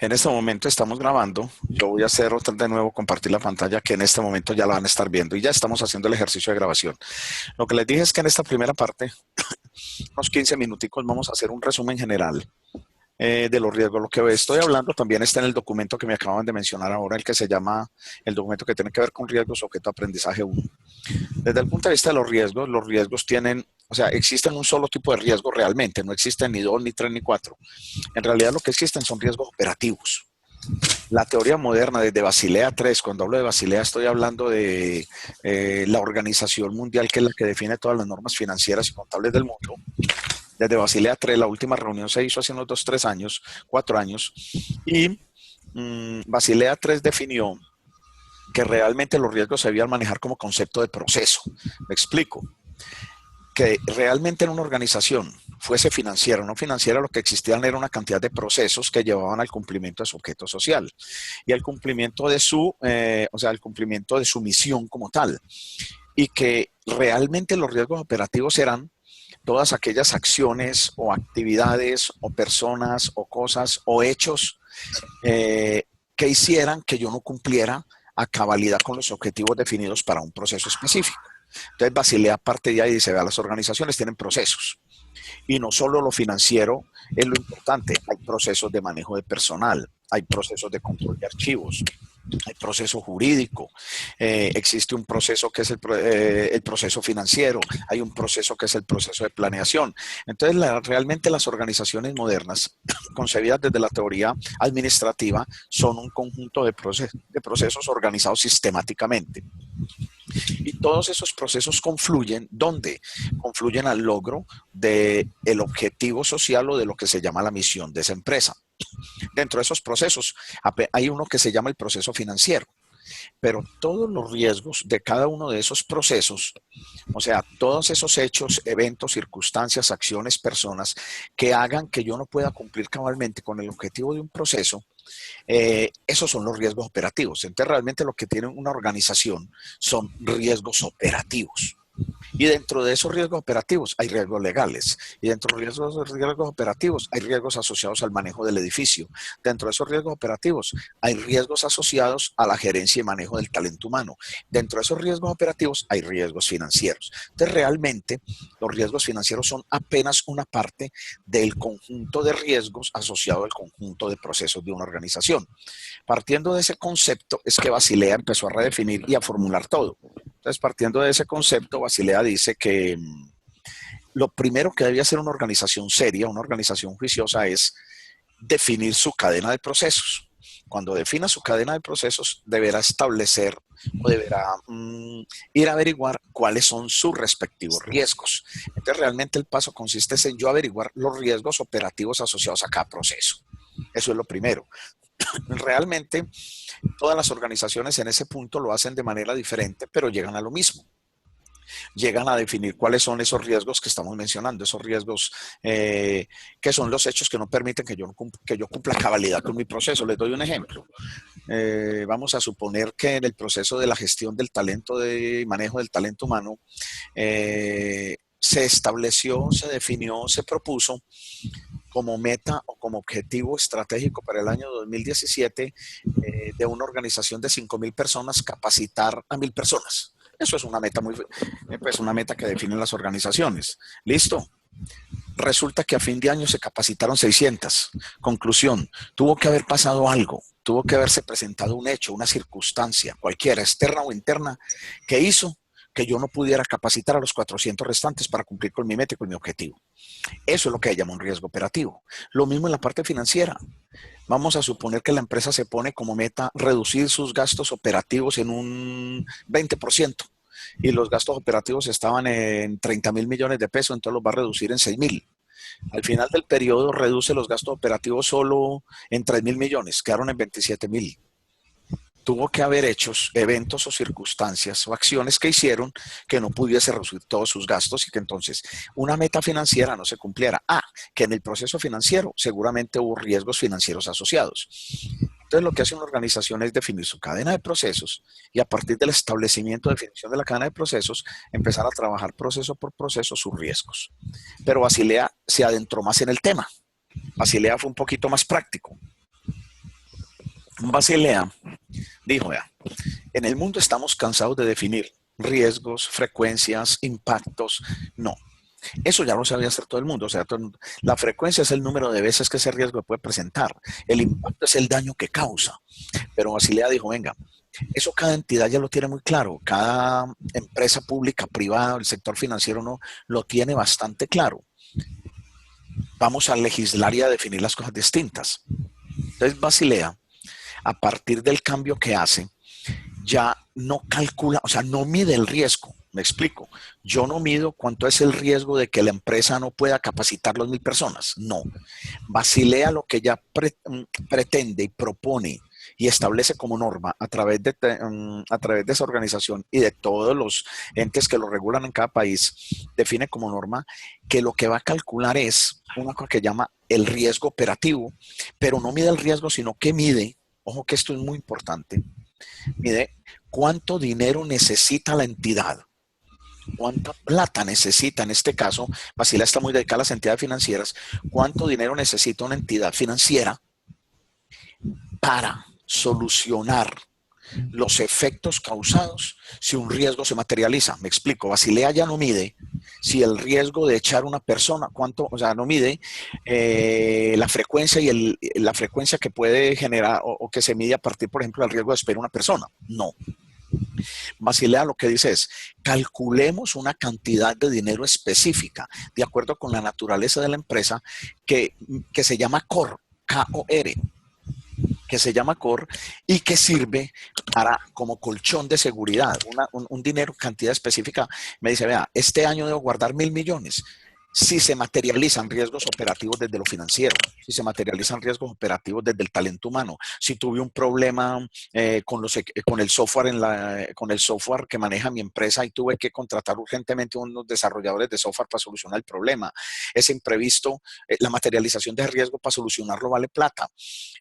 En este momento estamos grabando. Yo voy a hacer otra de nuevo, compartir la pantalla que en este momento ya la van a estar viendo y ya estamos haciendo el ejercicio de grabación. Lo que les dije es que en esta primera parte, unos 15 minuticos, vamos a hacer un resumen general de los riesgos. Lo que estoy hablando también está en el documento que me acaban de mencionar ahora, el que se llama el documento que tiene que ver con riesgos, objeto de aprendizaje 1. Desde el punto de vista de los riesgos tienen, o sea, existen un solo tipo de riesgo realmente, no existen ni dos, ni tres, ni cuatro. En realidad lo que existen son riesgos operativos. La teoría moderna desde Basilea III, cuando hablo de Basilea estoy hablando de la organización mundial que es la que define todas las normas financieras y contables del mundo. Desde Basilea III, la última reunión se hizo hace unos 2, 3 años, 4 años, y Basilea III definió que realmente los riesgos se debían manejar como concepto de proceso. Me explico. Que realmente en una organización, fuese financiera o no financiera, lo que existían era una cantidad de procesos que llevaban al cumplimiento de su objeto social y al cumplimiento de su, al cumplimiento de su misión como tal. Y que realmente los riesgos operativos eran todas aquellas acciones o actividades o personas o cosas o hechos que hicieran que yo no cumpliera a cabalidad con los objetivos definidos para un proceso específico. Entonces Basilea parte de ahí y dice, vea, las organizaciones tienen procesos y no solo lo financiero es lo importante, hay procesos de manejo de personal, hay procesos de control de archivos, hay proceso jurídico, existe un proceso que es el proceso financiero, hay un proceso que es el proceso de planeación. Entonces, realmente las organizaciones modernas, concebidas desde la teoría administrativa, son un conjunto de procesos organizados sistemáticamente. Y todos esos procesos confluyen, ¿dónde? Confluyen al logro del objetivo social o de lo que se llama la misión de esa empresa. Dentro de esos procesos hay uno que se llama el proceso financiero, pero todos los riesgos de cada uno de esos procesos, o sea, todos esos hechos, eventos, circunstancias, acciones, personas que hagan que yo no pueda cumplir cabalmente con el objetivo de un proceso, esos son los riesgos operativos. Entonces, realmente lo que tiene una organización son riesgos operativos. Y dentro de esos riesgos operativos hay riesgos legales. Y dentro de esos riesgos operativos hay riesgos asociados al manejo del edificio. Dentro de esos riesgos operativos hay riesgos asociados a la gerencia y manejo del talento humano. Dentro de esos riesgos operativos hay riesgos financieros. Entonces, realmente, los riesgos financieros son apenas una parte del conjunto de riesgos asociado al conjunto de procesos de una organización. Partiendo de ese concepto es que Basilea empezó a redefinir y a formular todo. Entonces, partiendo de ese concepto, Basilea dice que lo primero que debe hacer una organización seria, una organización juiciosa, es definir su cadena de procesos. Cuando defina su cadena de procesos, deberá establecer o deberá ir a averiguar cuáles son sus respectivos riesgos. Entonces, realmente el paso consiste en yo averiguar los riesgos operativos asociados a cada proceso. Eso es lo primero. Realmente, todas las organizaciones en ese punto lo hacen de manera diferente, pero llegan a lo mismo. Llegan a definir cuáles son esos riesgos que estamos mencionando, esos riesgos que son los hechos que no permiten que yo cumpla cabalidad con mi proceso. Les doy un ejemplo. Vamos a suponer que en el proceso de la gestión del talento, de manejo del talento humano, se estableció, se definió, se propuso como meta o como objetivo estratégico para el año 2017 de una organización de 5,000 personas, capacitar a 1,000 personas. Eso es una meta pues una meta que definen las organizaciones. ¿Listo? Resulta que a fin de año se capacitaron 600. Conclusión, tuvo que haber pasado algo, tuvo que haberse presentado un hecho, una circunstancia, cualquiera, externa o interna, que hizo que yo no pudiera capacitar a los 400 restantes para cumplir con mi meta y con mi objetivo. Eso es lo que llama un riesgo operativo. Lo mismo en la parte financiera. Vamos a suponer que la empresa se pone como meta reducir sus gastos operativos en un 20% y los gastos operativos estaban en 30,000 millones de pesos, entonces los va a reducir en 6,000. Al final del periodo reduce los gastos operativos solo en 3,000 millones, quedaron en 27,000. Tuvo que haber hechos, eventos o circunstancias o acciones que hicieron que no pudiese reducir todos sus gastos y que entonces una meta financiera no se cumpliera. Que en el proceso financiero seguramente hubo riesgos financieros asociados. Entonces, lo que hace una organización es definir su cadena de procesos y a partir del establecimiento de definición de la cadena de procesos, empezar a trabajar proceso por proceso sus riesgos. Pero Basilea se adentró más en el tema. Basilea fue un poquito más práctico. Basilea dijo, vea, en el mundo estamos cansados de definir riesgos, frecuencias, impactos. No, eso ya lo sabía hacer todo el mundo. O sea, la frecuencia es el número de veces que ese riesgo puede presentar. El impacto es el daño que causa. Pero Basilea dijo, venga, eso cada entidad ya lo tiene muy claro. Cada empresa pública, privada, el sector financiero no lo tiene bastante claro. Vamos a legislar y a definir las cosas distintas. Entonces, Basilea, a partir del cambio que hace, ya no calcula, o sea, no mide el riesgo. Me explico. Yo no mido cuánto es el riesgo de que la empresa no pueda capacitar a las 1,000 personas. No. Basilea lo que ya pretende y propone y establece como norma a través de esa organización y de todos los entes que lo regulan en cada país, define como norma que lo que va a calcular es una cosa que llama el riesgo operativo, pero no mide el riesgo, sino que mide, ojo que esto es muy importante, mide cuánto dinero necesita la entidad, cuánta plata necesita, en este caso, Basilea está muy dedicada a las entidades financieras, cuánto dinero necesita una entidad financiera para solucionar los efectos causados si un riesgo se materializa. Me explico, Basilea ya no mide si el riesgo de echar una persona, cuánto, o sea, no mide la frecuencia y la frecuencia que puede generar o que se mide a partir, por ejemplo, del riesgo de despedir una persona. No. Basilea lo que dice es, calculemos una cantidad de dinero específica de acuerdo con la naturaleza de la empresa que se llama COR, K-O-R, que se llama COR y que sirve para como colchón de seguridad, un dinero, cantidad específica. Me dice, vea, este año debo guardar 1,000 millones. Si se materializan riesgos operativos desde lo financiero, si se materializan riesgos operativos desde el talento humano, si tuve un problema con el software con el software que maneja mi empresa y tuve que contratar urgentemente unos desarrolladores de software para solucionar el problema, ese imprevisto, la materialización de riesgo para solucionarlo vale plata.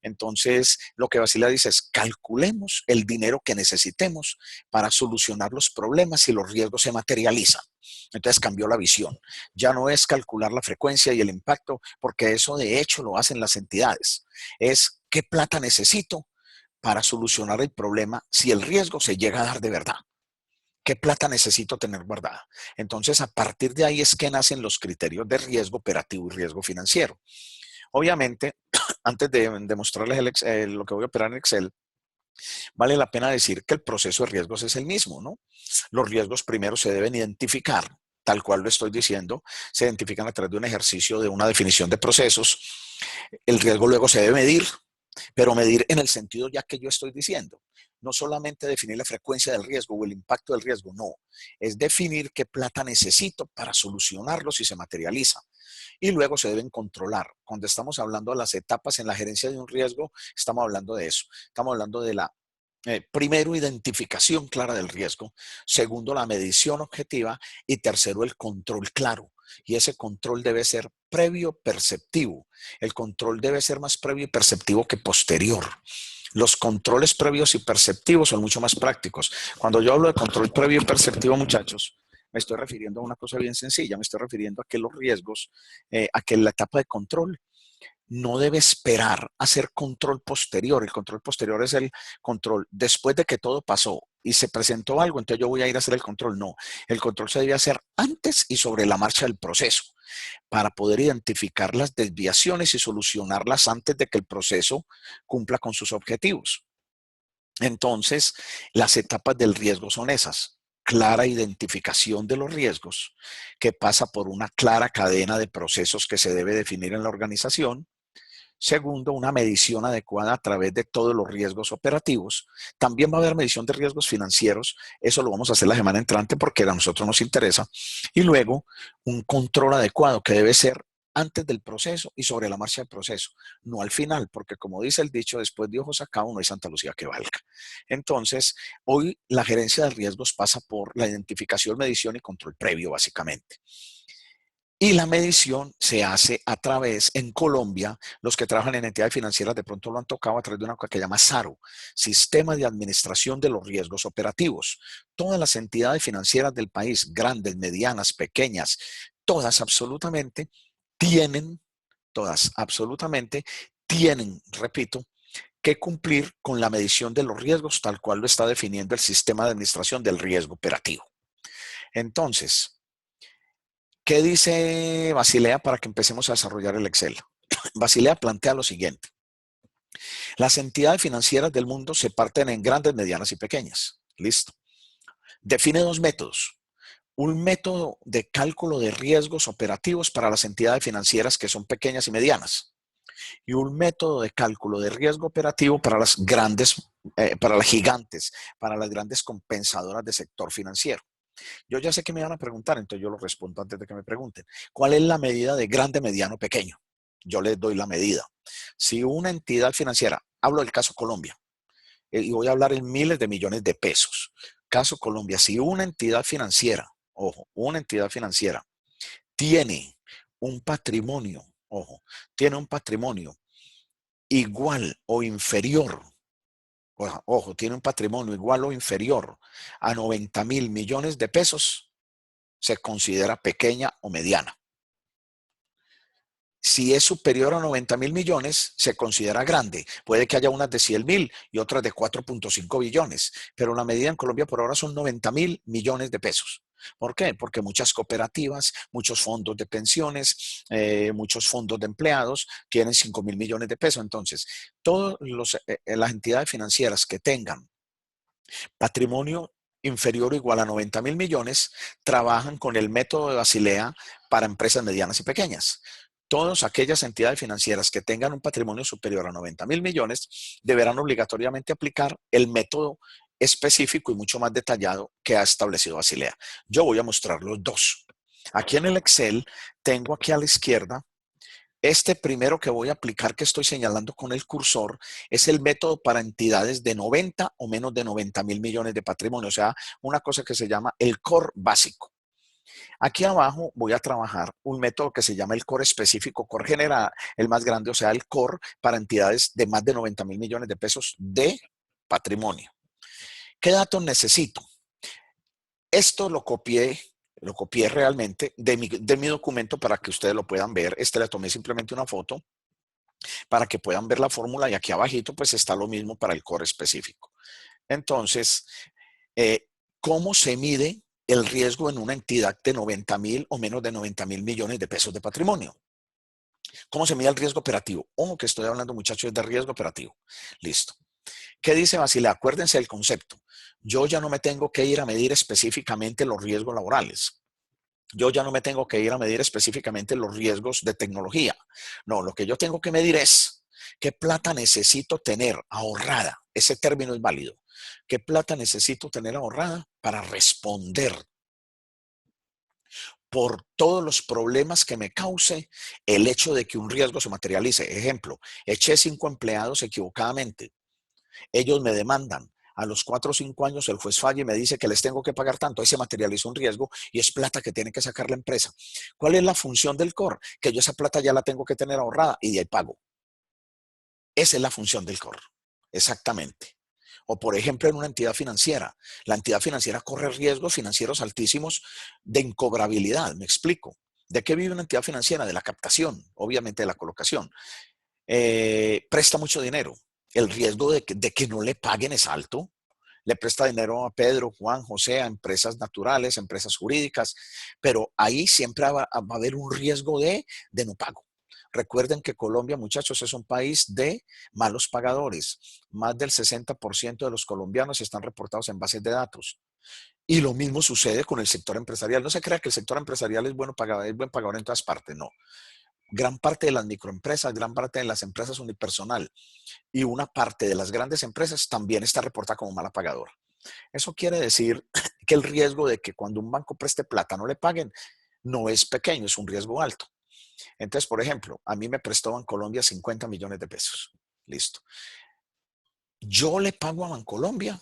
Entonces, lo que Basilea dice es, calculemos el dinero que necesitemos para solucionar los problemas si los riesgos se materializan. Entonces cambió la visión. Ya no es calcular la frecuencia y el impacto, porque eso de hecho lo hacen las entidades. Es qué plata necesito para solucionar el problema si el riesgo se llega a dar de verdad. ¿Qué plata necesito tener guardada? Entonces, a partir de ahí es que nacen los criterios de riesgo operativo y riesgo financiero. Obviamente, antes de mostrarles lo que voy a operar en Excel, vale la pena decir que el proceso de riesgos es el mismo, ¿no? Los riesgos primero se deben identificar, tal cual lo estoy diciendo, se identifican a través de un ejercicio de una definición de procesos. El riesgo luego se debe medir, pero medir en el sentido ya que yo estoy diciendo. No solamente definir la frecuencia del riesgo o el impacto del riesgo, no. Es definir qué plata necesito para solucionarlo si se materializa. Y luego se deben controlar. Cuando estamos hablando de las etapas en la gerencia de un riesgo, estamos hablando de eso. Estamos hablando de la primero, identificación clara del riesgo. Segundo, la medición objetiva. Y tercero, el control claro. Y ese control debe ser previo perceptivo. El control debe ser más previo y perceptivo que posterior. Los controles previos y perceptivos son mucho más prácticos. Cuando yo hablo de control previo y perceptivo, muchachos, me estoy refiriendo a una cosa bien sencilla. Me estoy refiriendo a que los riesgos, a que la etapa de control no debe esperar a hacer control posterior. El control posterior es el control después de que todo pasó y se presentó algo, entonces yo voy a ir a hacer el control. No, el control se debe hacer antes y sobre la marcha del proceso para poder identificar las desviaciones y solucionarlas antes de que el proceso cumpla con sus objetivos. Entonces, las etapas del riesgo son esas. Clara identificación de los riesgos, que pasa por una clara cadena de procesos que se debe definir en la organización. Segundo, una medición adecuada a través de todos los riesgos operativos. También va a haber medición de riesgos financieros. Eso lo vamos a hacer la semana entrante porque a nosotros nos interesa. Y luego, un control adecuado que debe ser antes del proceso y sobre la marcha del proceso, no al final, porque como dice el dicho, después de ojos acá no hay Santa Lucía que valga. Entonces, hoy la gerencia de riesgos pasa por la identificación, medición y control previo, básicamente. Y la medición se hace a través, en Colombia, los que trabajan en entidades financieras de pronto lo han tocado a través de una cosa que se llama SARO, Sistema de Administración de los Riesgos Operativos. Todas las entidades financieras del país, grandes, medianas, pequeñas, todas absolutamente tienen, repito, que cumplir con la medición de los riesgos tal cual lo está definiendo el sistema de administración del riesgo operativo. Entonces, ¿qué dice Basilea para que empecemos a desarrollar el Excel? Basilea plantea lo siguiente. Las entidades financieras del mundo se parten en grandes, medianas y pequeñas. Listo. Define dos métodos. Un método de cálculo de riesgos operativos para las entidades financieras que son pequeñas y medianas. Y un método de cálculo de riesgo operativo para las grandes, para las gigantes, para las grandes compensadoras del sector financiero. Yo ya sé que me van a preguntar, entonces yo lo respondo antes de que me pregunten. ¿Cuál es la medida de grande, mediano, pequeño? Yo les doy la medida. Si una entidad financiera, hablo del caso Colombia, y voy a hablar en miles de millones de pesos. Caso Colombia, si una entidad financiera, ojo, una entidad financiera tiene un patrimonio, ojo, tiene un patrimonio igual o inferior, ojo, tiene un patrimonio igual o inferior a 90,000 millones de pesos, se considera pequeña o mediana. Si es superior a 90,000 millones, se considera grande. Puede que haya unas de 100,000 y otras de 4.5 billones, pero la medida en Colombia por ahora son 90,000 millones de pesos. ¿Por qué? Porque muchas cooperativas, muchos fondos de pensiones, muchos fondos de empleados tienen 5,000 millones de pesos. Entonces, todas las entidades financieras que tengan patrimonio inferior o igual a 90,000 millones trabajan con el método de Basilea para empresas medianas y pequeñas. Todas aquellas entidades financieras que tengan un patrimonio superior a 90,000 millones deberán obligatoriamente aplicar el método específico y mucho más detallado que ha establecido Basilea. Yo voy a mostrar los dos. Aquí en el Excel tengo aquí a la izquierda este primero que voy a aplicar, que estoy señalando con el cursor, es el método para entidades de 90 o menos de 90,000 millones de patrimonio, o sea, una cosa que se llama el core básico. Aquí abajo voy a trabajar un método que se llama el core específico, core general, el más grande, o sea, el core para entidades de más de 90,000 millones de pesos de patrimonio. ¿Qué datos necesito? Esto lo copié realmente de mi documento para que ustedes lo puedan ver. Le tomé simplemente una foto para que puedan ver la fórmula y aquí abajito pues está lo mismo para el core específico. Entonces, ¿cómo se mide el riesgo en una entidad de 90,000 o menos de 90,000 millones de pesos de patrimonio? ¿Cómo se mide el riesgo operativo? Ojo que estoy hablando, muchachos, de riesgo operativo. Listo. ¿Qué dice Basile? Acuérdense del concepto. Yo ya no me tengo que ir a medir específicamente los riesgos laborales. Yo ya no me tengo que ir a medir específicamente los riesgos de tecnología. No, lo que yo tengo que medir es qué plata necesito tener ahorrada. Ese término es válido. ¿Qué plata necesito tener ahorrada para responder por todos los problemas que me cause el hecho de que un riesgo se materialice? Ejemplo, eché 5 empleados equivocadamente. Ellos me demandan. A los 4 o 5 años el juez falla y me dice que les tengo que pagar tanto. Ahí se materializa un riesgo y es plata que tiene que sacar la empresa. ¿Cuál es la función del core? Que yo esa plata ya la tengo que tener ahorrada y de ahí pago. Esa es la función del core. Exactamente. O por ejemplo en una entidad financiera. La entidad financiera corre riesgos financieros altísimos de incobrabilidad. Me explico. ¿De qué vive una entidad financiera? De la captación, obviamente de la colocación. Presta mucho dinero. El riesgo de que no le paguen es alto. Le presta dinero a Pedro, Juan, José, a empresas naturales, a empresas jurídicas, pero ahí siempre va a haber un riesgo de no pago. Recuerden que Colombia, muchachos, es un país de malos pagadores. Más del 60% de los colombianos están reportados en bases de datos. Y lo mismo sucede con el sector empresarial. No se crea que el sector empresarial es buen pagador en todas partes, no. Gran parte de las microempresas, gran parte de las empresas unipersonal y una parte de las grandes empresas también está reportada como mala pagadora. Eso quiere decir que el riesgo de que cuando un banco preste plata no le paguen no es pequeño, es un riesgo alto. Entonces, por ejemplo, a mí me prestó Bancolombia 50 millones de pesos. Listo. Yo le pago a Bancolombia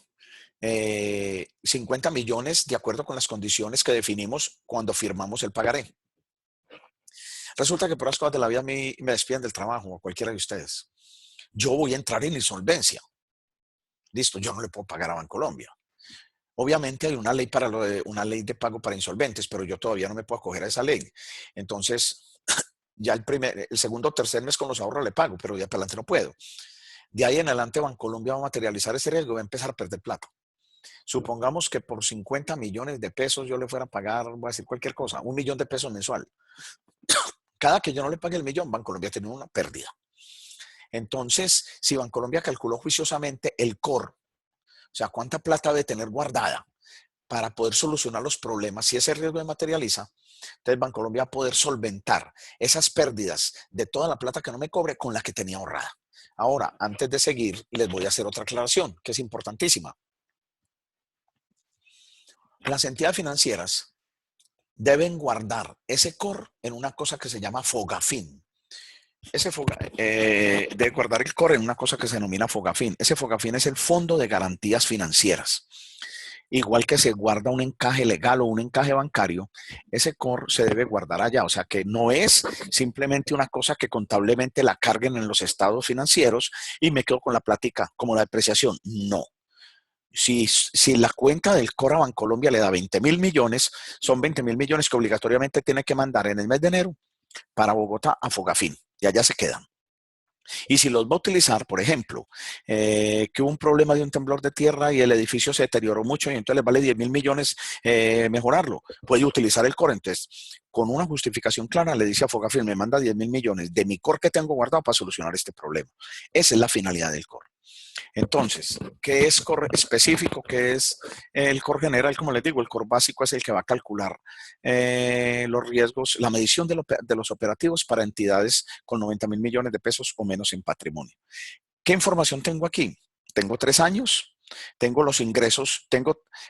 50 millones de acuerdo con las condiciones que definimos cuando firmamos el pagaré. Resulta que por las cosas de la vida a mí me despiden del trabajo o cualquiera de ustedes. Yo voy a entrar en insolvencia. Listo, yo no le puedo pagar a Bancolombia. Obviamente hay una ley una ley de pago para insolventes, pero yo todavía no me puedo acoger a esa ley. Entonces, ya el segundo o tercer mes con los ahorros le pago, pero ya para adelante no puedo. De ahí en adelante Bancolombia va a materializar ese riesgo y va a empezar a perder plata. Supongamos que por 50 millones de pesos yo le fuera a pagar, voy a decir cualquier cosa, 1 millón de pesos mensual. Cada que yo no le pague el millón, Bancolombia tiene una pérdida. Entonces, si Bancolombia calculó juiciosamente el core, o sea, cuánta plata debe tener guardada para poder solucionar los problemas, si ese riesgo se materializa, entonces Bancolombia va a poder solventar esas pérdidas de toda la plata que no me cobre con la que tenía ahorrada. Ahora, antes de seguir, les voy a hacer otra aclaración que es importantísima. Las entidades financieras deben guardar ese core en una cosa que se llama Fogafín. Debe guardar el core en una cosa que se denomina Fogafín. Ese Fogafín es el Fondo de Garantías Financieras. Igual que se guarda un encaje legal o un encaje bancario, ese core se debe guardar allá. O sea que no es simplemente una cosa que contablemente la carguen en los estados financieros y me quedo con la plática como la depreciación. No. Si la cuenta del core a Bancolombia le da 20.000 millones, son 20.000 millones que obligatoriamente tiene que mandar en el mes de enero para Bogotá a Fogafín y allá se quedan. Y si los va a utilizar, por ejemplo, que hubo un problema de un temblor de tierra y el edificio se deterioró mucho y entonces les vale 10.000 millones mejorarlo, puede utilizar el core. Entonces, con una justificación clara, le dice a Fogafín, me manda 10.000 millones de mi core que tengo guardado para solucionar este problema. Esa es la finalidad del core. Entonces, ¿qué es core específico? ¿Qué es el core general? Como les digo, el core básico es el que va a calcular los riesgos, la medición de los operativos para entidades con 90.000 millones de pesos o menos en patrimonio. ¿Qué información tengo aquí? Tengo 3 años, tengo los ingresos,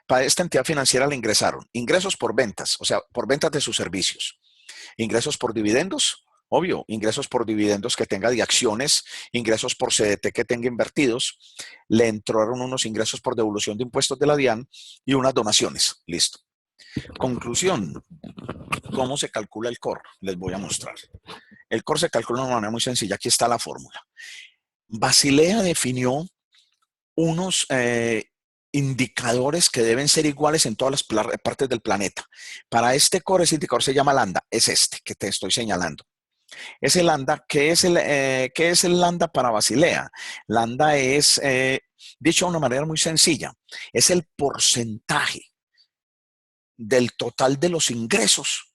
para esta entidad financiera le ingresaron ingresos por ventas, o sea, por ventas de sus servicios, ingresos por dividendos, obvio, ingresos por dividendos que tenga de acciones, ingresos por CDT que tenga invertidos, le entraron unos ingresos por devolución de impuestos de la DIAN y unas donaciones. Listo. Conclusión, ¿cómo se calcula el core? Les voy a mostrar. El core se calcula de una manera muy sencilla. Aquí está la fórmula. Basilea definió unos indicadores que deben ser iguales en todas las partes del planeta. Para este core, ese indicador se llama lambda, es este que te estoy señalando. Ese lambda, ¿qué es el lambda para Basilea? Lambda es, dicho de una manera muy sencilla, es el porcentaje del total de los ingresos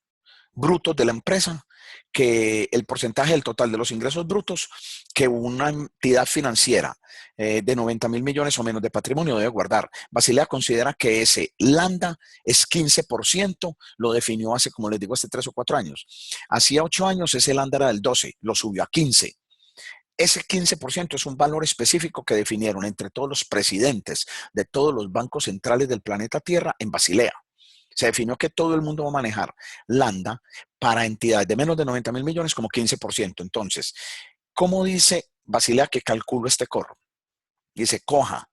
brutos de la empresa, que el porcentaje del total de los ingresos brutos que una entidad financiera de 90.000 millones o menos de patrimonio debe guardar. Basilea considera que ese lambda es 15%, lo definió hace, como les digo, hace 3 o 4 años. Hacía 8 años ese lambda era del 12, lo subió a 15. Ese 15% es un valor específico que definieron entre todos los presidentes de todos los bancos centrales del planeta Tierra en Basilea. Se definió que todo el mundo va a manejar lambda para entidades de menos de 90.000 millones como 15%. Entonces, ¿cómo dice Basilea que calculo este core? Dice, coja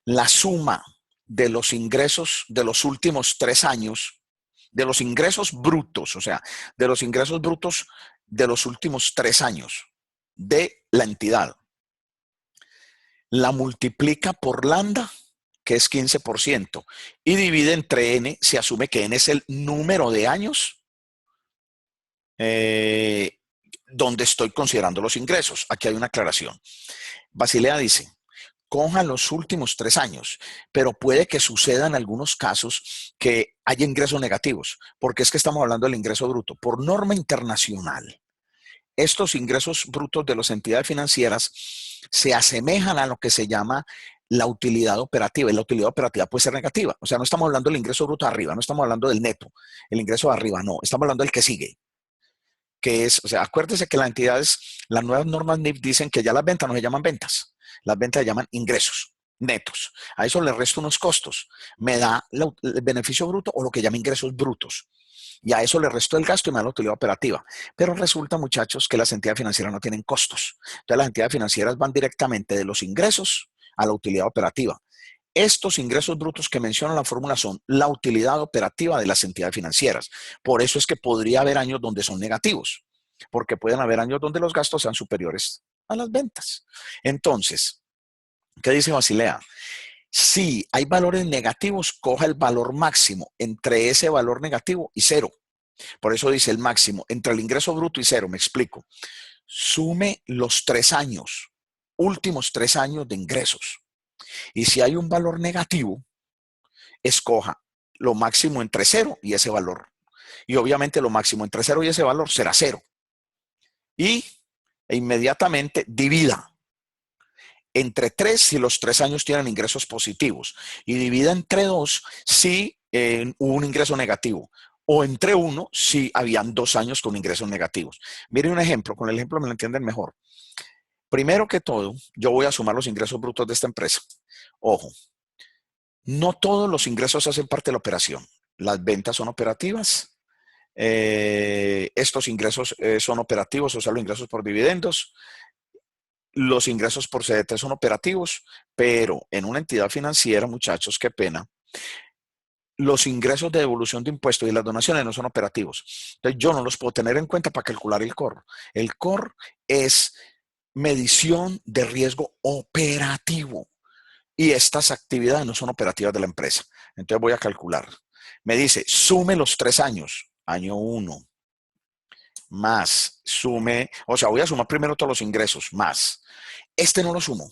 la suma de los ingresos de los últimos 3 años, de los ingresos brutos, o sea, de los ingresos brutos de los últimos 3 años de la entidad. La multiplica por lambda, que es 15%, y divide entre n, se asume que n es el número de años donde estoy considerando los ingresos. Aquí hay una aclaración. Basilea dice, coja los últimos 3 años, pero puede que suceda en algunos casos que haya ingresos negativos, porque es que estamos hablando del ingreso bruto. Por norma internacional, estos ingresos brutos de las entidades financieras se asemejan a lo que se llama la utilidad operativa, y la utilidad operativa puede ser negativa. O sea, no estamos hablando del ingreso bruto arriba, no estamos hablando del neto, el ingreso de arriba, no, estamos hablando del que sigue, que es, o sea, acuérdese que las entidades, las nuevas normas NIF dicen que ya las ventas no se llaman ventas, las ventas se llaman ingresos netos. A eso le resto unos costos, me da el beneficio bruto o lo que llama ingresos brutos. Y a eso le resto el gasto y me da la utilidad operativa. Pero resulta, muchachos, que las entidades financieras no tienen costos. Entonces, las entidades financieras van directamente de los ingresos a la utilidad operativa. Estos ingresos brutos que menciona la fórmula son la utilidad operativa de las entidades financieras. Por eso es que podría haber años donde son negativos, porque pueden haber años donde los gastos sean superiores a las ventas. Entonces, ¿qué dice Basilea? Si hay valores negativos, coja el valor máximo entre ese valor negativo y 0. Por eso dice el máximo entre el ingreso bruto y 0. Me explico. Sume los 3 años, últimos 3 años de ingresos. Y si hay un valor negativo, escoja lo máximo entre 0 y ese valor. Y obviamente lo máximo entre 0 y ese valor será 0. Y inmediatamente divida entre 3 si los 3 años tienen ingresos positivos. Y divida entre 2 si hubo un ingreso negativo. O entre 1 si habían 2 años con ingresos negativos. Miren un ejemplo, con el ejemplo me lo entienden mejor. Primero que todo, yo voy a sumar los ingresos brutos de esta empresa. Ojo, no todos los ingresos hacen parte de la operación. Las ventas son operativas. Estos ingresos son operativos, o sea, los ingresos por dividendos. Los ingresos por CDT son operativos, pero en una entidad financiera, muchachos, qué pena, los ingresos de devolución de impuestos y las donaciones no son operativos. Entonces, yo no los puedo tener en cuenta para calcular el COR. El COR es medición de riesgo operativo y estas actividades no son operativas de la empresa. Entonces voy a calcular. Me dice, sume los 3 años. Año 1, más, sume, o sea, voy a sumar primero todos los ingresos, más. Este no lo sumo,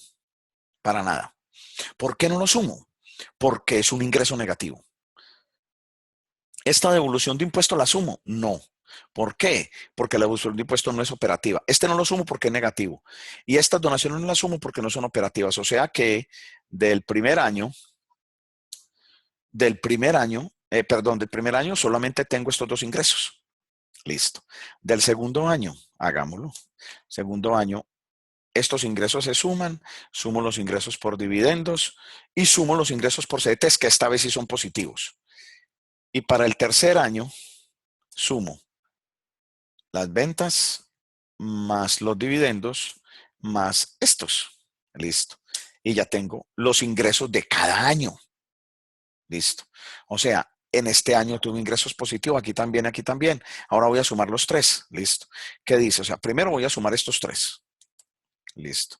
para nada. ¿Por qué no lo sumo? Porque es un ingreso negativo. ¿Esta devolución de impuesto la sumo? No. ¿Por qué? Porque la devolución de impuesto no es operativa. Este no lo sumo porque es negativo. Y estas donaciones no las sumo porque no son operativas. O sea que del primer año solamente tengo estos 2 ingresos. Listo. Del segundo año, hagámoslo. Segundo año, estos ingresos se suman, sumo los ingresos por dividendos y sumo los ingresos por CDTs, que esta vez sí son positivos. Y para el tercer año, sumo las ventas más los dividendos más estos. Listo. Y ya tengo los ingresos de cada año. Listo. O sea, en este año tuve ingresos positivos, aquí también, aquí también. Ahora voy a sumar los 3. Listo. ¿Qué dice? O sea, primero voy a sumar estos 3. Listo.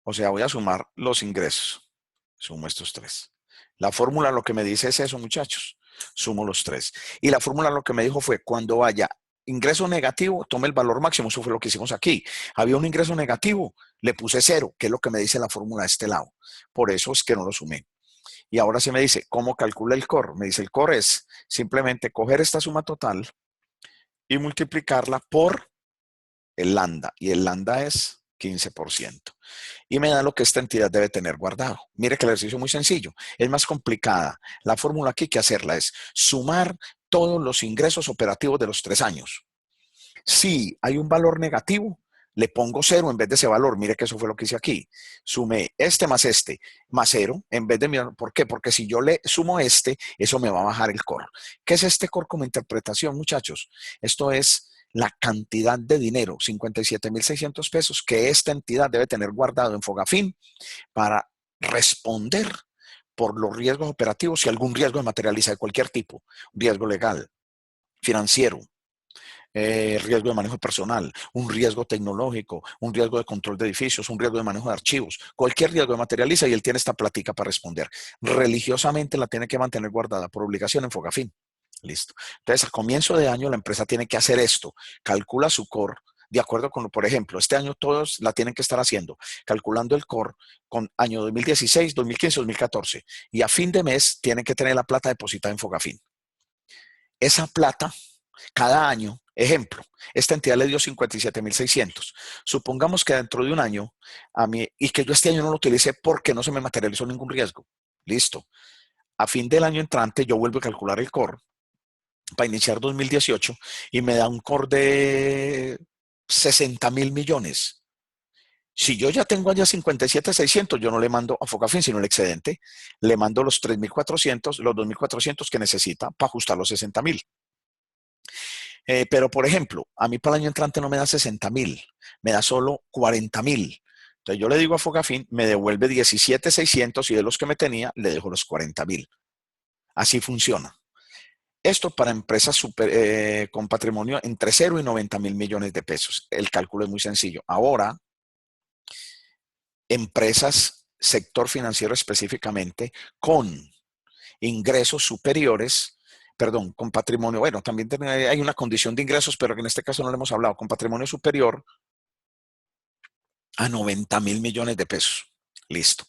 O sea, voy a sumar los ingresos. Sumo estos 3. La fórmula lo que me dice es eso, muchachos. Sumo los 3. Y la fórmula lo que me dijo fue, cuando haya ingreso negativo, tome el valor máximo. Eso fue lo que hicimos aquí. Había un ingreso negativo, le puse 0, que es lo que me dice la fórmula de este lado. Por eso es que no lo sumé. Y ahora sí me dice, ¿cómo calcula el COR? Me dice, el COR es simplemente coger esta suma total y multiplicarla por el lambda. Y el lambda es 15%. Y me da lo que esta entidad debe tener guardado. Mire que el ejercicio es muy sencillo. Es más complicada. La fórmula aquí que hacerla es sumar todos los ingresos operativos de los 3 años. Si hay un valor negativo, le pongo 0 en vez de ese valor. Mire que eso fue lo que hice aquí. Sumé este más 0 en vez de mirar. ¿Por qué? Porque si yo le sumo eso me va a bajar el COR. ¿Qué es este COR como interpretación, muchachos? Esto es la cantidad de dinero, 57.600 pesos, que esta entidad debe tener guardado en Fogafín para responder por los riesgos operativos si algún riesgo se materializa de cualquier tipo, un riesgo legal, financiero, riesgo de manejo personal, un riesgo tecnológico, un riesgo de control de edificios, un riesgo de manejo de archivos. Cualquier riesgo se materializa y él tiene esta plática para responder. Religiosamente la tiene que mantener guardada por obligación en Fogafín. Listo. Entonces, a comienzo de año la empresa tiene que hacer esto. Calcula su COR de acuerdo con, por ejemplo, este año todos la tienen que estar haciendo, calculando el COR con año 2016, 2015, 2014. Y a fin de mes tienen que tener la plata depositada en Fogafín. Esa plata cada año, ejemplo, esta entidad le dio 57.600. Supongamos que dentro de un año, a mí, y que yo este año no lo utilicé porque no se me materializó ningún riesgo. Listo. A fin del año entrante, yo vuelvo a calcular el COR para iniciar 2018 y me da un COR de 60.000 millones. Si yo ya tengo allá 57.600, yo no le mando a Fogafín, sino el excedente, le mando los 3.400, los 2.400 que necesita para ajustar los 60.000. Pero, por ejemplo, a mí para el año entrante no me da 60.000, me da solo 40.000. Entonces yo le digo a Fogafín, me devuelve 17.600 y de los que me tenía, le dejo los 40.000. Así funciona. Esto para empresas con patrimonio entre 0 y 90.000 millones de pesos. El cálculo es muy sencillo. Ahora, empresas, sector financiero específicamente, con ingresos superiores, perdón, con patrimonio, bueno, también hay una condición de ingresos, pero que en este caso no le hemos hablado, con patrimonio superior a 90.000 millones de pesos. Listo.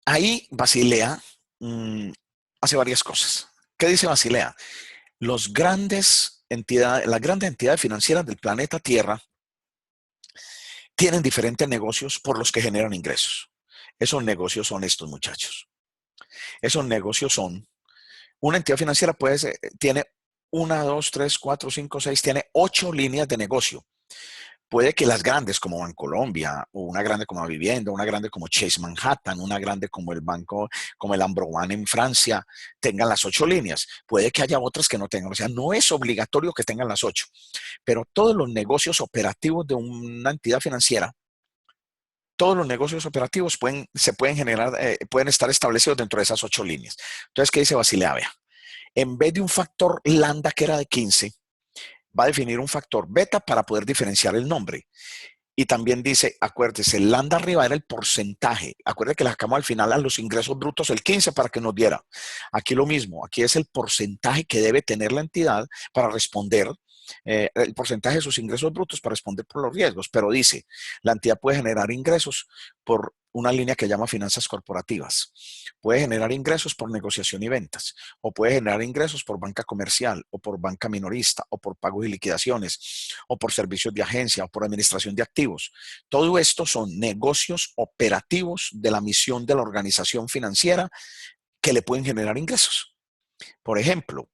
Ahí Basilea hace varias cosas. ¿Qué dice Basilea? Las grandes entidades financieras del planeta Tierra tienen diferentes negocios por los que generan ingresos. Esos negocios son estos, muchachos. Esos negocios son, una entidad financiera tiene 1, 2, 3, 4, 5, 6, tiene 8 líneas de negocio. Puede que las grandes como Bancolombia, o una grande como Vivienda, una grande como Chase Manhattan, una grande como el banco, como el Ambro One en Francia, tengan las 8 líneas. Puede que haya otras que no tengan. O sea, no es obligatorio que tengan las 8. Pero todos los negocios operativos de una entidad financiera, todos los negocios operativos se pueden generar, pueden estar establecidos dentro de esas 8 líneas. Entonces, ¿qué dice Basilea? Vea, en vez de un factor lambda que era de 15, va a definir un factor beta para poder diferenciar el nombre. Y también dice, acuérdese, el lambda arriba era el porcentaje. Acuérdate que le sacamos al final a los ingresos brutos el 15 para que nos diera. Aquí lo mismo, aquí es el porcentaje que debe tener la entidad para responder, el porcentaje de sus ingresos brutos para responder por los riesgos. Pero dice, la entidad puede generar ingresos por una línea que llama finanzas corporativas. Puede generar ingresos por negociación y ventas, o puede generar ingresos por banca comercial, o por banca minorista, o por pagos y liquidaciones, o por servicios de agencia, o por administración de activos. Todo esto son negocios operativos de la misión de la organización financiera que le pueden generar ingresos. Por ejemplo,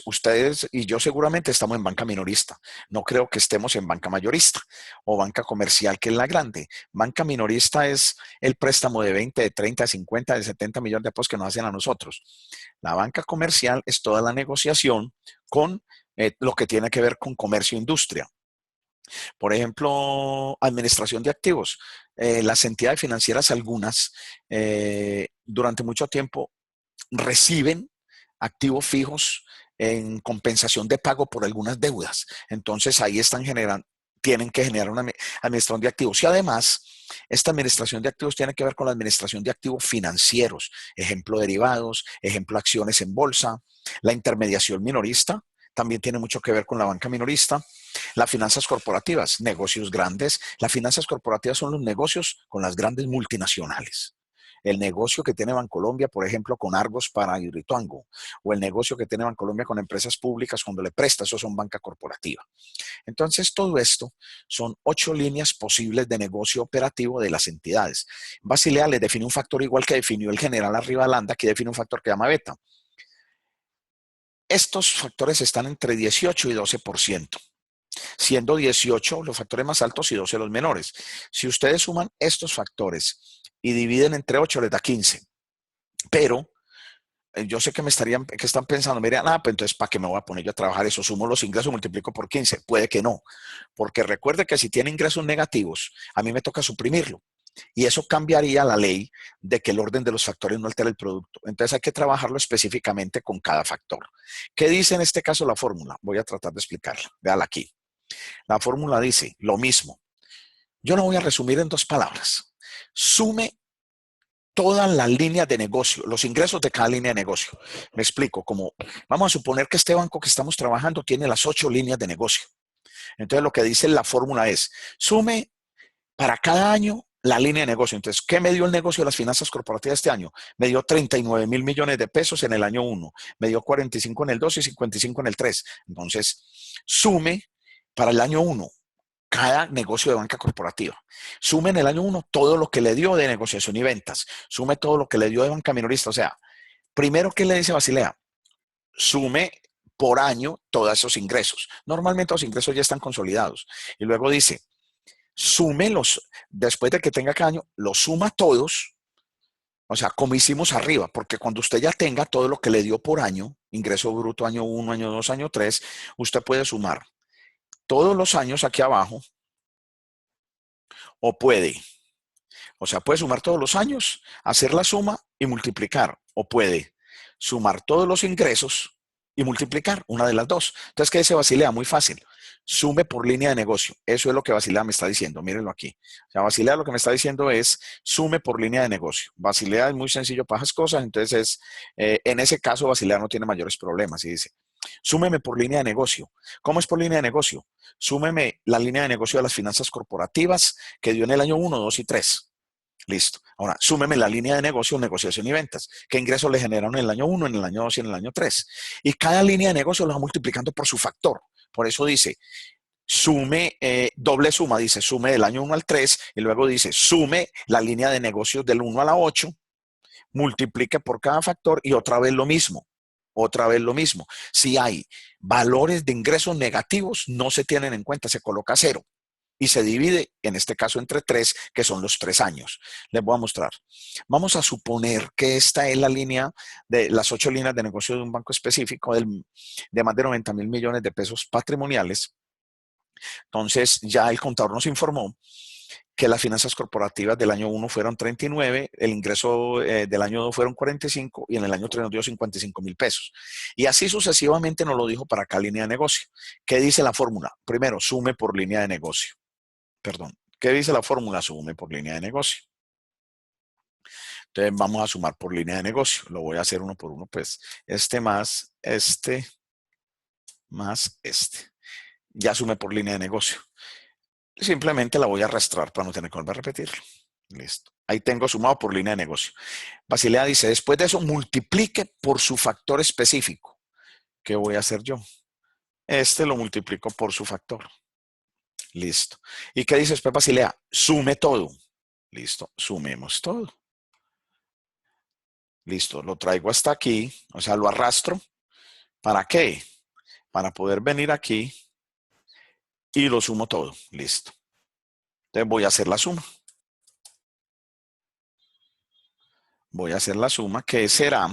ustedes y yo seguramente estamos en banca minorista. No creo que estemos en banca mayorista o banca comercial, que es la grande. Banca minorista es el préstamo de 20, de 30, de 50, de 70 millones de pesos que nos hacen a nosotros. La banca comercial es toda la negociación con lo que tiene que ver con comercio e industria. Por ejemplo, administración de activos. Las entidades financieras, algunas, durante mucho tiempo reciben activos fijos en compensación de pago por algunas deudas. Entonces ahí tienen que generar una administración de activos. Y además, esta administración de activos tiene que ver con la administración de activos financieros, ejemplo derivados, ejemplo acciones en bolsa, la intermediación minorista. También tiene mucho que ver con la banca minorista. Las finanzas corporativas, negocios grandes. Las finanzas corporativas son los negocios con las grandes multinacionales. El negocio que tiene Bancolombia, por ejemplo, con Argos para Hidroituango, o el negocio que tiene Bancolombia con empresas públicas cuando le presta, eso son banca corporativa. Entonces, todo esto son 8 líneas posibles de negocio operativo de las entidades. Basilea le define un factor igual que definió el general arriba Landa, que define un factor que llama beta. Estos factores están entre 18 y 12%. Siendo 18 los factores más altos y 12 los menores. Si ustedes suman estos factores y dividen entre 8, les da 15. Pero yo sé que que están pensando, miren, pues entonces, ¿para qué me voy a poner yo a trabajar eso? Sumo los ingresos, multiplico por 15. Puede que no, porque recuerde que si tiene ingresos negativos, a mí me toca suprimirlo. Y eso cambiaría la ley de que el orden de los factores no altera el producto. Entonces hay que trabajarlo específicamente con cada factor. ¿Qué dice en este caso la fórmula? Voy a tratar de explicarla. Véala aquí. La fórmula dice lo mismo. Yo lo voy a resumir en 2 palabras. Sume todas las líneas de negocio, los ingresos de cada línea de negocio. Me explico, como vamos a suponer que este banco que estamos trabajando tiene las 8 líneas de negocio. Entonces lo que dice la fórmula es, sume para cada año la línea de negocio. Entonces, ¿qué me dio el negocio de las finanzas corporativas este año? Me dio 39.000 millones de pesos en el año 1, me dio 45 en el 2 y 55 en el 3. Entonces, sume para el año 1 cada negocio de banca corporativa. Sume en el año 1 todo lo que le dio de negociación y ventas. Sume todo lo que le dio de banca minorista. O sea, primero, ¿qué le dice Basilea? Sume por año todos esos ingresos. Normalmente los ingresos ya están consolidados. Y luego dice, súmelos, después de que tenga cada año, los suma todos, o sea, como hicimos arriba, porque cuando usted ya tenga todo lo que le dio por año, ingreso bruto año 1, año 2, año 3, usted puede sumar todos los años aquí abajo, o sea, puede sumar todos los años, hacer la suma y multiplicar, o puede sumar todos los ingresos y multiplicar, una de las dos. Entonces, ¿qué dice Basilea? Muy fácil. Sume por línea de negocio. Eso es lo que Basilea me está diciendo. Mírenlo aquí. O sea, Basilea lo que me está diciendo es sume por línea de negocio. Basilea es muy sencillo para esas cosas. Entonces, en ese caso, Basilea no tiene mayores problemas. Y dice, Súmeme por línea de negocio. ¿Cómo es por línea de negocio? Súmeme la línea de negocio de las finanzas corporativas que dio en el año 1, 2 y 3. Listo. Ahora, súmeme la línea de negocio, negociación y ventas. ¿Qué ingresos le generaron en el año 1, en el año 2 y en el año 3? Y cada línea de negocio lo va multiplicando por su factor. Por eso dice, sume, doble suma, dice, sume del año 1 al 3 y luego dice, sume la línea de negocios del 1 a la 8, multiplique por cada factor y otra vez lo mismo. Otra vez lo mismo. Si hay valores de ingresos negativos, no se tienen en cuenta, se coloca 0 y se divide, en este caso, entre 3, que son los 3 años. Les voy a mostrar. Vamos a suponer que esta es la línea de las 8 líneas de negocio de un banco específico de más de 90,000 millones de pesos patrimoniales. Entonces, ya el contador nos informó que las finanzas corporativas del año 1 fueron 39, el ingreso del año 2 fueron 45 y en el año 3 nos dio 55,000 pesos. Y así sucesivamente nos lo dijo para cada línea de negocio. ¿Qué dice la fórmula? Primero, sume por línea de negocio. Perdón. ¿Qué dice la fórmula? Sume por línea de negocio. Entonces vamos a sumar por línea de negocio. Lo voy a hacer uno por uno, pues. Este más este. Ya sumé por línea de negocio. Simplemente la voy a arrastrar para no tener que volver a repetirlo. Listo. Ahí tengo sumado por línea de negocio. Basilea dice, después de eso, multiplique por su factor específico. ¿Qué voy a hacer yo? Este lo multiplico por su factor. Listo. ¿Y qué dice después Basilea? Sume todo. Listo. Sumemos todo. Listo. Lo traigo hasta aquí. O sea, lo arrastro. ¿Para qué? Para poder venir aquí y lo sumo todo. Listo. Entonces voy a hacer la suma. Voy a hacer la suma, que será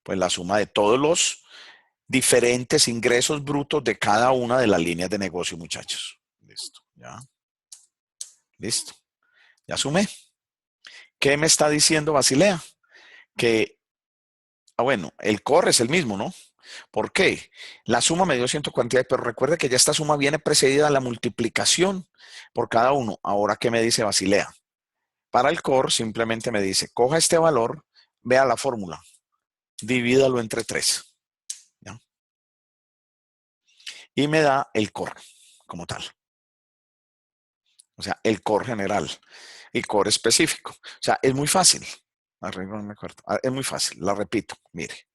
pues la suma de todos los diferentes ingresos brutos de cada una de las líneas de negocio, muchachos. Listo, ya. Listo. Ya sumé. ¿Qué me está diciendo Basilea? Que, bueno, el core es el mismo, ¿no? ¿Por qué? La suma me dio 140, pero recuerde que ya esta suma viene precedida de la multiplicación por cada uno. Ahora, ¿qué me dice Basilea? Para el core simplemente me dice, coja este valor, vea la fórmula, divídalo entre 3. ¿Ya? Y me da el core como tal. O sea, el core general y core específico. O sea, es muy fácil. Es muy fácil, la repito, mire.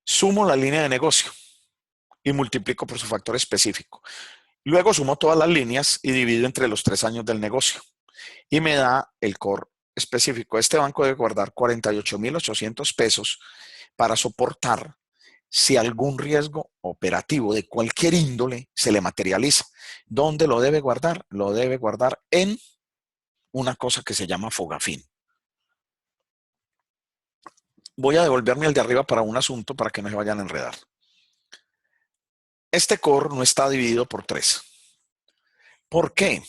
Sumo la línea de negocio y multiplico por su factor específico. Luego sumo todas las líneas y divido entre los 3 años del negocio. Y me da el core específico. Este banco debe guardar 48,800 pesos para soportar si algún riesgo operativo de cualquier índole se le materializa. ¿Dónde lo debe guardar? Lo debe guardar en una cosa que se llama Fogafín. Voy a devolverme al de arriba para un asunto para que no se vayan a enredar. Este core no está dividido por 3. ¿Por qué?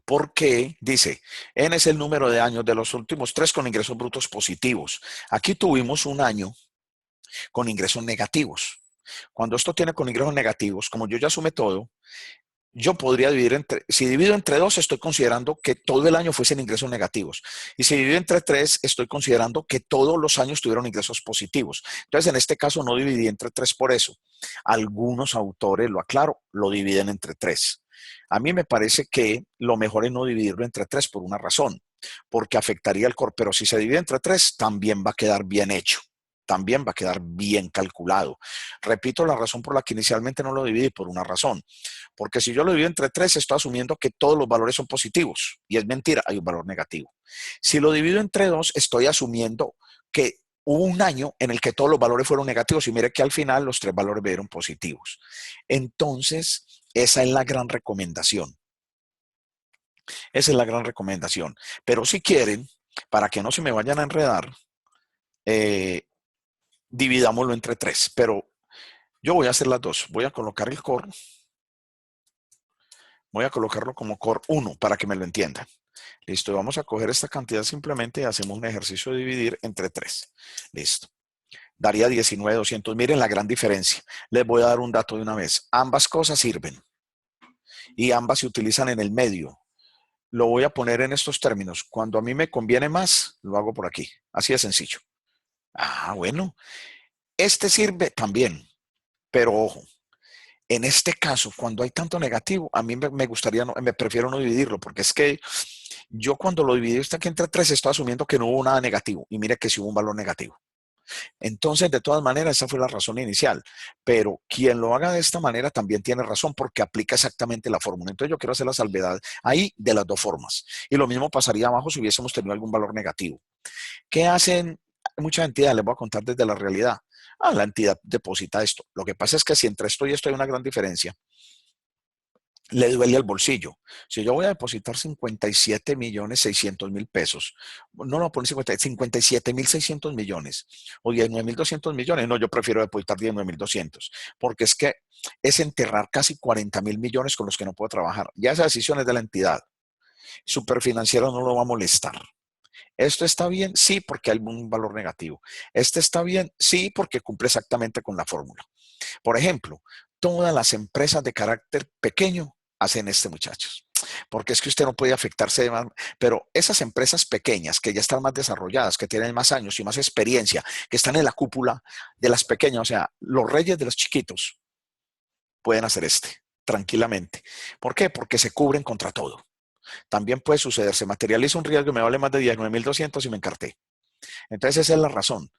Porque dice, N es el número de años de los últimos 3 con ingresos brutos positivos. Aquí tuvimos un año con ingresos negativos. Cuando esto tiene con ingresos negativos, como yo ya sumé todo, yo podría dividir si divido entre 2, estoy considerando que todo el año fuesen ingresos negativos. Y si divido entre 3, estoy considerando que todos los años tuvieron ingresos positivos. Entonces, en este caso, no dividí entre 3 por eso. Algunos autores, lo aclaro, lo dividen entre 3. A mí me parece que lo mejor es no dividirlo entre 3 por una razón, porque afectaría el core. Pero si se divide entre 3, también va a quedar bien hecho. También va a quedar bien calculado. Repito la razón por la que inicialmente no lo dividí, por una razón. Porque si yo lo divido entre 3, estoy asumiendo que todos los valores son positivos. Y es mentira, hay un valor negativo. Si lo divido entre 2, estoy asumiendo que hubo un año en el que todos los valores fueron negativos y mire que al final los 3 valores fueron positivos. Entonces, esa es la gran recomendación. Esa es la gran recomendación. Pero si quieren, para que no se me vayan a enredar, dividámoslo entre 3. Pero yo voy a hacer las dos. Voy a colocar el core. Voy a colocarlo como core 1 para que me lo entiendan. Listo, vamos a coger esta cantidad simplemente y hacemos un ejercicio de dividir entre 3. Listo. Daría 19,200. Miren la gran diferencia. Les voy a dar un dato de una vez. Ambas cosas sirven y ambas se utilizan en el medio. Lo voy a poner en estos términos. Cuando a mí me conviene más, lo hago por aquí. Así de sencillo. Ah, bueno. Este sirve también, pero ojo, en este caso, cuando hay tanto negativo, a mí me gustaría, me prefiero no dividirlo, porque es que yo cuando lo dividí hasta que entre tres, estoy asumiendo que no hubo nada negativo. Y mire que sí hubo un valor negativo. Entonces, de todas maneras, esa fue la razón inicial. Pero quien lo haga de esta manera también tiene razón porque aplica exactamente la fórmula. Entonces, yo quiero hacer la salvedad ahí de las dos formas. Y lo mismo pasaría abajo si hubiésemos tenido algún valor negativo. ¿Qué hacen muchas entidades? Les voy a contar desde la realidad. La entidad deposita esto. Lo que pasa es que si entre esto y esto hay una gran diferencia, le duele al bolsillo. Si yo voy a depositar 57.600.000 pesos, no lo ponen 57.600 millones o 19.200 millones, no, yo prefiero depositar 19.200 porque es que es enterrar casi 40.000 millones con los que no puedo trabajar. Ya esa decisión es de la entidad. Superfinanciero no lo va a molestar. ¿Esto está bien? Sí, porque hay un valor negativo. ¿Este está bien? Sí, porque cumple exactamente con la fórmula. Por ejemplo, todas las empresas de carácter pequeño hacen muchachos. Porque es que usted no puede afectarse de más, pero esas empresas pequeñas que ya están más desarrolladas, que tienen más años y más experiencia, que están en la cúpula de las pequeñas, o sea, los reyes de los chiquitos, pueden hacer tranquilamente. ¿Por qué? Porque se cubren contra todo. También puede suceder, se materializa un riesgo y me vale más de 19.200 y me encarté. Entonces esa es la razón.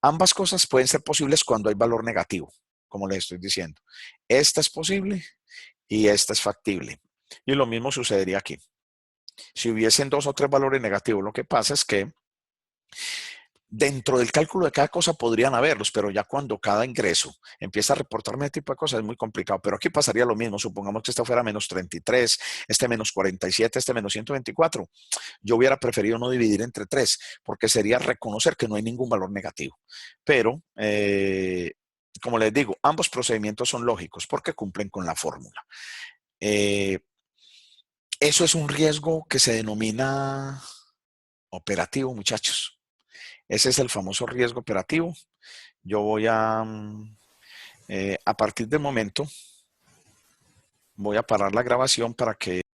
Ambas cosas pueden ser posibles cuando hay valor negativo, como les estoy diciendo. Esta es posible y esta es factible. Y lo mismo sucedería aquí. Si hubiesen dos o tres valores negativos, lo que pasa es que dentro del cálculo de cada cosa podrían haberlos, pero ya cuando cada ingreso empieza a reportarme este tipo de cosas es muy complicado. Pero aquí pasaría lo mismo. Supongamos que este fuera menos 33, este menos 47, este menos 124. Yo hubiera preferido no dividir entre tres, porque sería reconocer que no hay ningún valor negativo. Pero, como les digo, ambos procedimientos son lógicos porque cumplen con la fórmula. Eso es un riesgo que se denomina operativo, muchachos. Ese es el famoso riesgo operativo. Yo voy a partir del momento, voy a parar la grabación para que